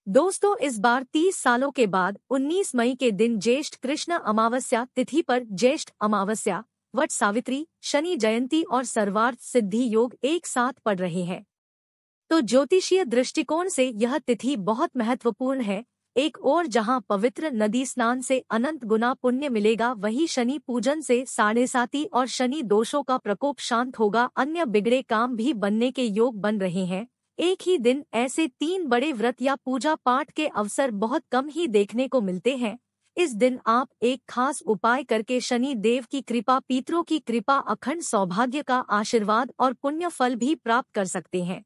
दोस्तों, इस बार 30 सालों के बाद 19 मई के दिन ज्येष्ठ कृष्ण अमावस्या तिथि पर ज्येष्ठ अमावस्या, वट सावित्री, शनि जयंती और सर्वार्थ सिद्धि योग एक साथ पड़ रहे हैं। तो ज्योतिषीय दृष्टिकोण से यह तिथि बहुत महत्वपूर्ण है। एक ओर जहां पवित्र नदी स्नान से अनंत गुना पुण्य मिलेगा, वहीं शनि पूजन से साढ़ेसाती और शनि दोषों का प्रकोप शांत होगा। अन्य बिगड़े काम भी बनने के योग बन रहे हैं। एक ही दिन ऐसे 3 बड़े व्रत या पूजा पाठ के अवसर बहुत कम ही देखने को मिलते हैं। इस दिन आप एक खास उपाय करके शनि देव की कृपा, पितरों की कृपा, अखंड सौभाग्य का आशीर्वाद और पुण्य फल भी प्राप्त कर सकते हैं।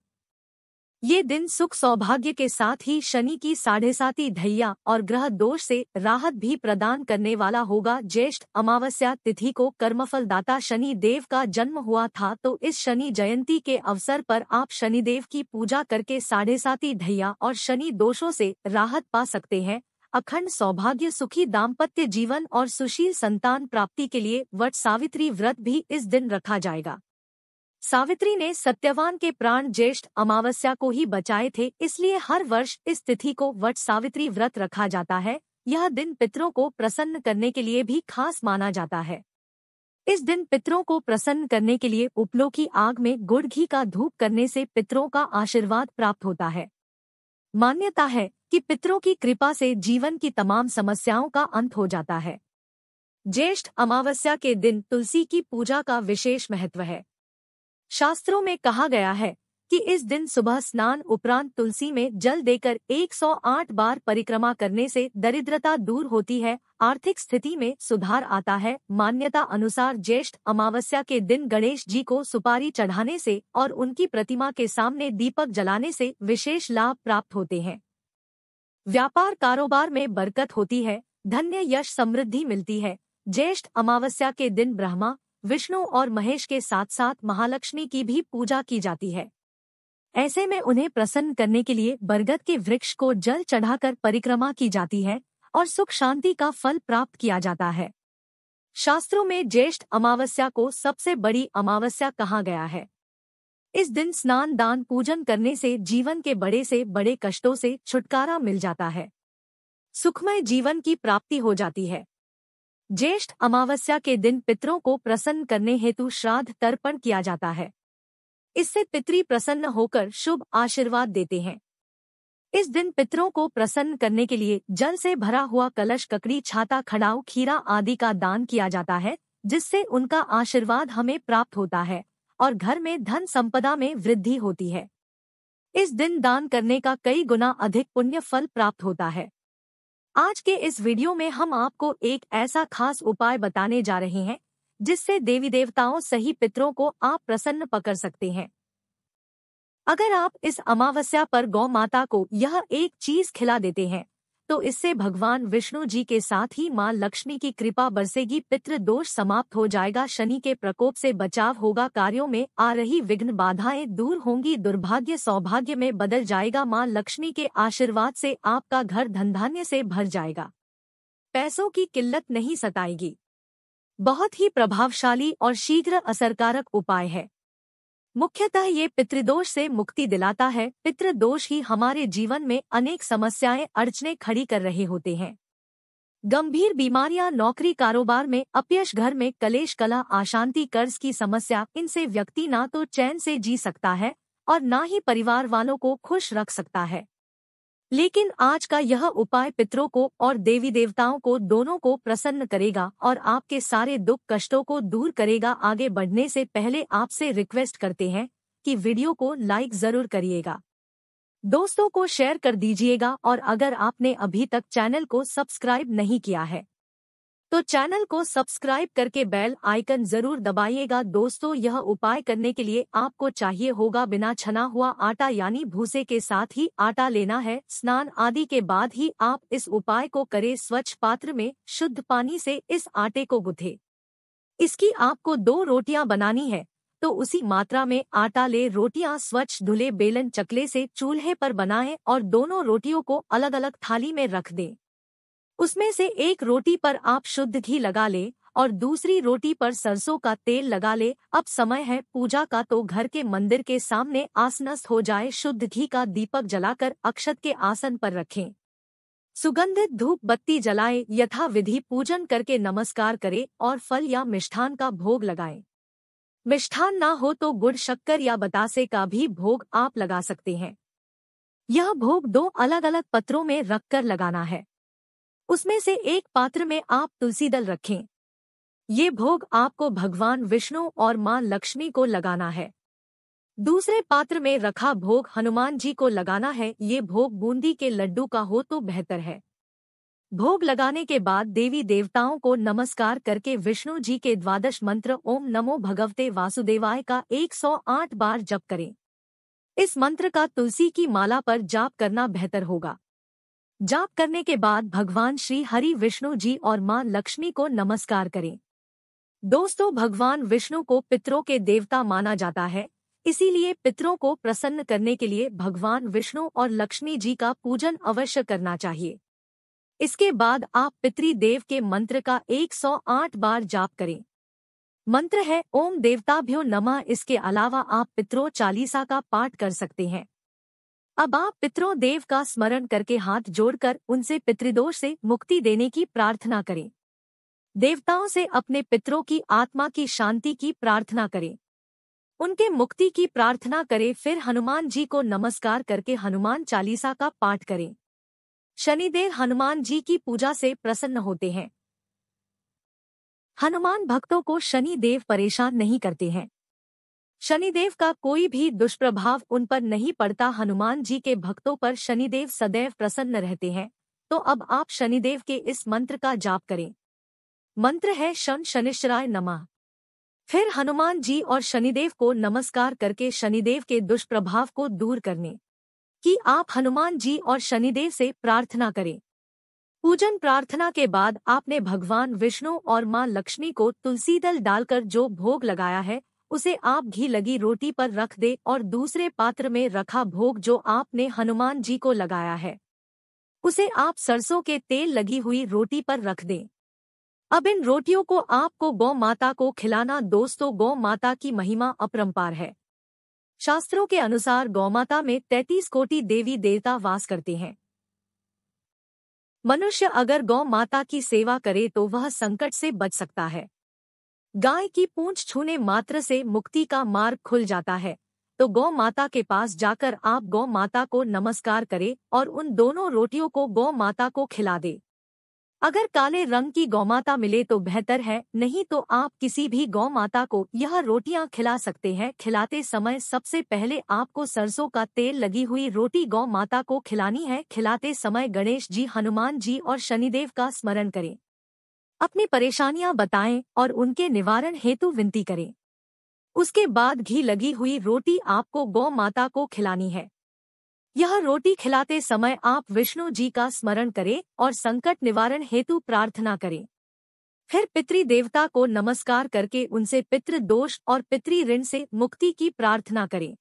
ये दिन सुख सौभाग्य के साथ ही शनि की साढ़ेसाती ढैया और ग्रह दोष से राहत भी प्रदान करने वाला होगा। ज्येष्ठ अमावस्या तिथि को कर्मफलदाता शनि देव का जन्म हुआ था, तो इस शनि जयंती के अवसर पर आप शनिदेव की पूजा करके साढ़ेसाती ढैया और शनि दोषों से राहत पा सकते हैं। अखंड सौभाग्य, सुखी दाम्पत्य जीवन और सुशील संतान प्राप्ति के लिए वट सावित्री व्रत भी इस दिन रखा जाएगा। सावित्री ने सत्यवान के प्राण ज्येष्ठ अमावस्या को ही बचाए थे, इसलिए हर वर्ष इस तिथि को वट सावित्री व्रत रखा जाता है। यह दिन पितरों को प्रसन्न करने के लिए भी खास माना जाता है। इस दिन पितरों को प्रसन्न करने के लिए उपलों की आग में गुड़ घी का धूप करने से पितरों का आशीर्वाद प्राप्त होता है। मान्यता है कि पितरों की कृपा से जीवन की तमाम समस्याओं का अंत हो जाता है। ज्येष्ठ अमावस्या के दिन तुलसी की पूजा का विशेष महत्व है। शास्त्रों में कहा गया है कि इस दिन सुबह स्नान उपरांत तुलसी में जल देकर 108 बार परिक्रमा करने से दरिद्रता दूर होती है, आर्थिक स्थिति में सुधार आता है। मान्यता अनुसार ज्येष्ठ अमावस्या के दिन गणेश जी को सुपारी चढ़ाने से और उनकी प्रतिमा के सामने दीपक जलाने से विशेष लाभ प्राप्त होते हैं। व्यापार कारोबार में बरकत होती है, धन्य यश समृद्धि मिलती है। ज्येष्ठ अमावस्या के दिन ब्रह्मा, विष्णु और महेश के साथ साथ महालक्ष्मी की भी पूजा की जाती है। ऐसे में उन्हें प्रसन्न करने के लिए बरगद के वृक्ष को जल चढ़ाकर परिक्रमा की जाती है और सुख शांति का फल प्राप्त किया जाता है। शास्त्रों में ज्येष्ठ अमावस्या को सबसे बड़ी अमावस्या कहा गया है। इस दिन स्नान, दान, पूजन करने से जीवन के बड़े से बड़े कष्टों से छुटकारा मिल जाता है, सुखमय जीवन की प्राप्ति हो जाती है। ज्येष्ठ अमावस्या के दिन पितरों को प्रसन्न करने हेतु श्राद्ध तर्पण किया जाता है। इससे पितरी प्रसन्न होकर शुभ आशीर्वाद देते हैं। इस दिन पितरों को प्रसन्न करने के लिए जल से भरा हुआ कलश, ककड़ी, छाता, खड़ाऊ, खीरा आदि का दान किया जाता है, जिससे उनका आशीर्वाद हमें प्राप्त होता है और घर में धन संपदा में वृद्धि होती है। इस दिन दान करने का कई गुना अधिक पुण्य फल प्राप्त होता है। आज के इस वीडियो में हम आपको एक ऐसा खास उपाय बताने जा रहे हैं जिससे देवी देवताओं सही पितरों को आप प्रसन्न पकड़ सकते हैं। अगर आप इस अमावस्या पर गौ माता को यह एक चीज खिला देते हैं तो इससे भगवान विष्णु जी के साथ ही मां लक्ष्मी की कृपा बरसेगी, पितृ दोष समाप्त हो जाएगा, शनि के प्रकोप से बचाव होगा, कार्यों में आ रही विघ्न बाधाएं दूर होंगी, दुर्भाग्य सौभाग्य में बदल जाएगा। मां लक्ष्मी के आशीर्वाद से आपका घर धन धान्य से भर जाएगा, पैसों की किल्लत नहीं सताएगी। बहुत ही प्रभावशाली और शीघ्र असरकारक उपाय है। मुख्यतः ये पितृदोष से मुक्ति दिलाता है। पितृदोष ही हमारे जीवन में अनेक समस्याएं, अड़चने खड़ी कर रहे होते हैं। गंभीर बीमारियां, नौकरी कारोबार में अपयश, घर में कलेश, कलह, अशांति, कर्ज की समस्या, इनसे व्यक्ति ना तो चैन से जी सकता है और ना ही परिवार वालों को खुश रख सकता है। लेकिन आज का यह उपाय पितरों को और देवी देवताओं को दोनों को प्रसन्न करेगा और आपके सारे दुख कष्टों को दूर करेगा। आगे बढ़ने से पहले आपसे रिक्वेस्ट करते हैं कि वीडियो को लाइक जरूर करिएगा, दोस्तों को शेयर कर दीजिएगा और अगर आपने अभी तक चैनल को सब्सक्राइब नहीं किया है तो चैनल को सब्सक्राइब करके बेल आइकन जरूर दबाइएगा। दोस्तों, यह उपाय करने के लिए आपको चाहिए होगा बिना छना हुआ आटा, यानी भूसे के साथ ही आटा लेना है। स्नान आदि के बाद ही आप इस उपाय को करें। स्वच्छ पात्र में शुद्ध पानी से इस आटे को गूंथे। इसकी आपको 2 रोटियां बनानी है तो उसी मात्रा में आटा ले। रोटियां स्वच्छ धुले बेलन चकले से चूल्हे पर बनाएं और दोनों रोटियों को अलग अलग थाली में रख दें। उसमें से एक रोटी पर आप शुद्ध घी लगा ले और दूसरी रोटी पर सरसों का तेल लगा ले। अब समय है पूजा का, तो घर के मंदिर के सामने आसनस्थ हो जाए। शुद्ध घी का दीपक जलाकर अक्षत के आसन पर रखें। सुगंधित धूप बत्ती जलाए, यथा विधि पूजन करके नमस्कार करे और फल या मिष्ठान का भोग लगाएं। मिष्ठान ना हो तो गुड़, शक्कर या बतासे का भी भोग आप लगा सकते हैं। यह भोग 2 अलग अलग पत्रों में रखकर लगाना है। उसमें से एक पात्र में आप तुलसी दल रखें। ये भोग आपको भगवान विष्णु और मां लक्ष्मी को लगाना है। दूसरे पात्र में रखा भोग हनुमान जी को लगाना है। ये भोग बूंदी के लड्डू का हो तो बेहतर है। भोग लगाने के बाद देवी देवताओं को नमस्कार करके विष्णु जी के 12 मंत्र ओम नमो भगवते वासुदेवाय का 108 बार जप करें। इस मंत्र का तुलसी की माला पर जाप करना बेहतर होगा। जाप करने के बाद भगवान श्री हरि विष्णु जी और मां लक्ष्मी को नमस्कार करें। दोस्तों, भगवान विष्णु को पितरों के देवता माना जाता है, इसीलिए पितरों को प्रसन्न करने के लिए भगवान विष्णु और लक्ष्मी जी का पूजन अवश्य करना चाहिए। इसके बाद आप पितृदेव के मंत्र का 108 बार जाप करें। मंत्र है ओम देवताभ्यो नमः। इसके अलावा आप पितरों चालीसा का पाठ कर सकते हैं। अब आप पितरों देव का स्मरण करके हाथ जोड़कर उनसे पितृदोष से मुक्ति देने की प्रार्थना करें। देवताओं से अपने पितरों की आत्मा की शांति की प्रार्थना करें, उनके मुक्ति की प्रार्थना करें। फिर हनुमान जी को नमस्कार करके हनुमान चालीसा का पाठ करें। शनिदेव हनुमान जी की पूजा से प्रसन्न होते हैं। हनुमान भक्तों को शनिदेव परेशान नहीं करते हैं। शनिदेव का कोई भी दुष्प्रभाव उन पर नहीं पड़ता। हनुमान जी के भक्तों पर शनिदेव सदैव प्रसन्न रहते हैं। तो अब आप शनिदेव के इस मंत्र का जाप करें। मंत्र है शं शनिश्चराय नमः। फिर हनुमान जी और शनिदेव को नमस्कार करके शनिदेव के दुष्प्रभाव को दूर करने कि आप हनुमान जी और शनिदेव से प्रार्थना करें। पूजन प्रार्थना के बाद आपने भगवान विष्णु और मां लक्ष्मी को तुलसी दल डालकर जो भोग लगाया है उसे आप घी लगी रोटी पर रख दे और दूसरे पात्र में रखा भोग जो आपने हनुमान जी को लगाया है उसे आप सरसों के तेल लगी हुई रोटी पर रख दें। अब इन रोटियों को आपको गौ माता को खिलाना। दोस्तों, गौ माता की महिमा अपरंपार है। शास्त्रों के अनुसार गौमाता में 33 कोटि देवी देवता वास करते हैं। मनुष्य अगर गौ माता की सेवा करे तो वह संकट से बच सकता है। गाय की पूंछ छूने मात्र से मुक्ति का मार्ग खुल जाता है। तो गौ माता के पास जाकर आप गौ माता को नमस्कार करें और उन दोनों रोटियों को गौ माता को खिला दे। अगर काले रंग की गौमाता मिले तो बेहतर है, नहीं तो आप किसी भी गौ माता को यह रोटियां खिला सकते हैं। खिलाते समय सबसे पहले आपको सरसों का तेल लगी हुई रोटी गौ माता को खिलानी है। खिलाते समय गणेश जी, हनुमान जी और शनिदेव का स्मरण करें। अपनी परेशानियां बताएं और उनके निवारण हेतु विनती करें। उसके बाद घी लगी हुई रोटी आपको गौ माता को खिलानी है। यह रोटी खिलाते समय आप विष्णु जी का स्मरण करें और संकट निवारण हेतु प्रार्थना करें। फिर पितृ देवता को नमस्कार करके उनसे पितृ दोष और पितृ ऋण से मुक्ति की प्रार्थना करें।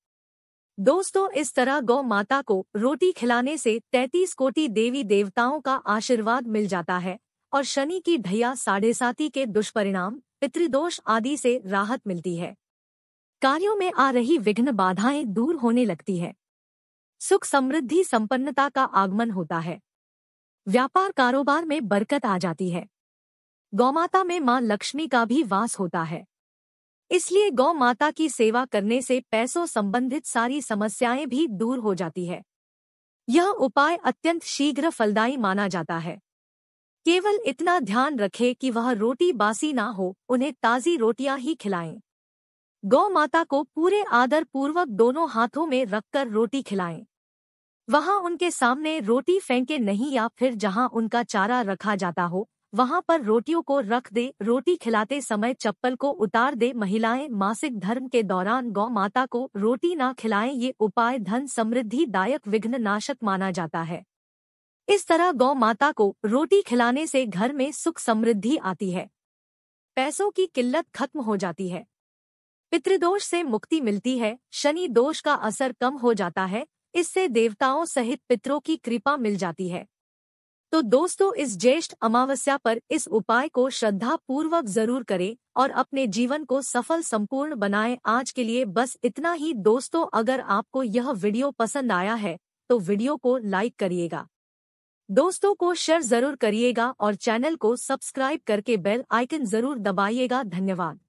दोस्तों, इस तरह गौ माता को रोटी खिलाने से 33 कोटि देवी देवताओं का आशीर्वाद मिल जाता है और शनि की ढैया 7.5 के दुष्परिणाम, पितृदोष आदि से राहत मिलती है। कार्यों में आ रही विघ्न बाधाएं दूर होने लगती है। सुख समृद्धि संपन्नता का आगमन होता है। व्यापार कारोबार में बरकत आ जाती है। गौमाता में मां लक्ष्मी का भी वास होता है। इसलिए गौ माता की सेवा करने से पैसों संबंधित सारी समस्याएं भी दूर हो जाती है। यह उपाय अत्यंत शीघ्र फलदायी माना जाता है। केवल इतना ध्यान रखें कि वह रोटी बासी ना हो, उन्हें ताजी रोटियां ही खिलाएं। गौ माता को पूरे आदर पूर्वक दोनों हाथों में रखकर रोटी खिलाएं। वहां उनके सामने रोटी फेंके नहीं या फिर जहां उनका चारा रखा जाता हो वहां पर रोटियों को रख दे। रोटी खिलाते समय चप्पल को उतार दे। महिलाएं मासिक धर्म के दौरान गौ माता को रोटी ना खिलाएं। ये उपाय धन समृद्धि दायक विघ्न नाशक माना जाता है। इस तरह गौ माता को रोटी खिलाने से घर में सुख समृद्धि आती है, पैसों की किल्लत खत्म हो जाती है, पितृदोष से मुक्ति मिलती है, शनि दोष का असर कम हो जाता है। इससे देवताओं सहित पितरों की कृपा मिल जाती है। तो दोस्तों इस ज्येष्ठ अमावस्या पर इस उपाय को श्रद्धा पूर्वक जरूर करें और अपने जीवन को सफल संपूर्ण बनाएं। आज के लिए बस इतना ही दोस्तों। अगर आपको यह वीडियो पसंद आया है तो वीडियो को लाइक करिएगा, दोस्तों को शेयर जरूर करिएगा और चैनल को सब्सक्राइब करके बेल आइकन जरूर दबाइएगा। धन्यवाद।